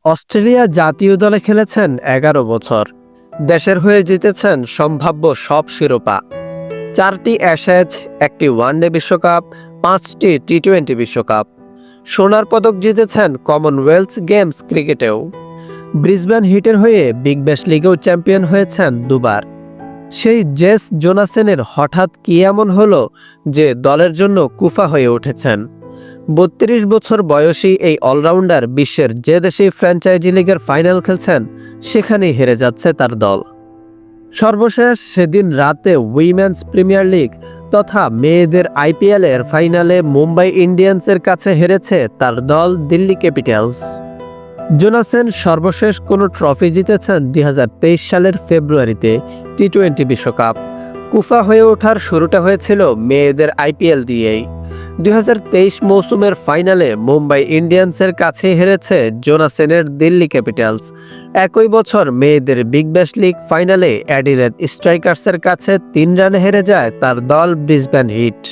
Australia জাতীয় দলে খেলেছেন ১১ বছর। দেশের হয়ে জিতেছেন সম্ভাব্য সব শিরোপা। ৪টি অ্যাশেজ, ১টি ওয়ানডে বিশ্বকাপ, ৫টি টি-টোয়েন্টি বিশ্বকাপ। সোনার পদক জিতেছেন কমনওয়েলথ গেমস ক্রিকেটেও। ব্রিসবেন হিটের হয়ে বিগ ব্যাশ লিগেও চ্যাম্পিয়ন হয়েছেন দুবার। সেই জেস জোনাসেনের হঠাৎ কি এমন হলো যে দলের জন্য কুফা হয়ে উঠেছেন? ৩২ বছর বয়সী এই অলরাউন্ডার বিশ্বের যে দেশেই ফ্র্যাঞ্চাইজি লিগের ফাইনাল খেলছেন সেখানেই হেরে যাচ্ছে তার দল। সর্বশেষ সেদিন রাতে উইমেন্স প্রিমিয়ার লিগ তথা মেয়েদের আইপিএলের ফাইনালে মুম্বাই ইন্ডিয়ান্সের কাছে হেরেছে তার দল দিল্লি ক্যাপিটালস। জোনাসেন সর্বশেষ কোনো ট্রফি জিতেছেন ২০২৩ সালের ফেব্রুয়ারিতে টি-টোয়েন্টি বিশ্বকাপ। কুফা হয়ে ওঠার শুরুটা হয়েছিল মেয়েদের আইপিএল দিয়েই। ২০২৩ মৌসুমের ফাইনালে মুম্বাই ইন্ডিয়ান্সের কাছে হেরেছে জোনাসেনের দিল্লি ক্যাপিটালস। একই বছর মেয়েদের বিগ ব্যাশ লিগ ফাইনালে অ্যাডিলেড স্ট্রাইকার্সের কাছে ৩ রানে হেরে যায় তার দল ব্রিসবেন হিট।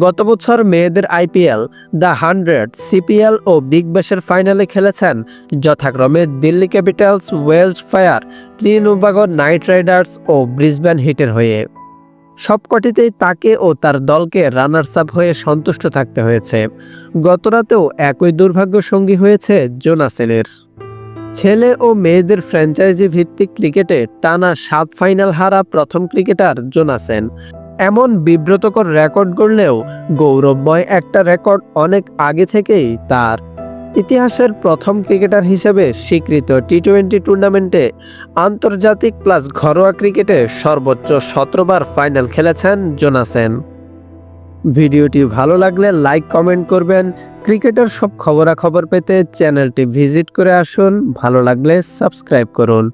গত বছর মেয়েদের আইপিএল, দ্য 100, সিপিএল ও বিগ ব্যাশের ফাইনালে খেলেছেন যথাক্রমে Delhi Capitals, Welsh Fire, Trinbago Knight Riders ও ব্রিসবেন হিটের হয়ে। সবকটিতেই তাকে ও তার দলকে রানার্স আপ হয়ে সন্তুষ্ট থাকতে হয়েছে। গতরাতেও একই দুর্ভাগ্য সঙ্গী হয়েছে জোনাসেনের। ছেলে ও মেয়েদের ফ্র্যাঞ্চাইজি ভিত্তিক ক্রিকেটে টানা 7 ফাইনাল হারা প্রথম ক্রিকেটার জোনাসেন। এমন বিব্রতকর রেকর্ড গড়লেও গৌরবময় একটা রেকর্ড অনেক আগে থেকেই তার। ইতিহাসের প্রথম ক্রিকেটার হিসেবে স্বীকৃত টি-টোয়েন্টি টুর্নামেন্টে আন্তর্জাতিক প্লাস ঘরোয়া ক্রিকেটে সর্বোচ্চ 17 বার ফাইনাল খেলেছেন জোনাসেন। ভিডিওটি ভালো লাগলে লাইক কমেন্ট করবেন। ক্রিকেটের সব খবরাখবর পেতে চ্যানেলটি ভিজিট করে আসুন। ভালো লাগলে সাবস্ক্রাইব করুন।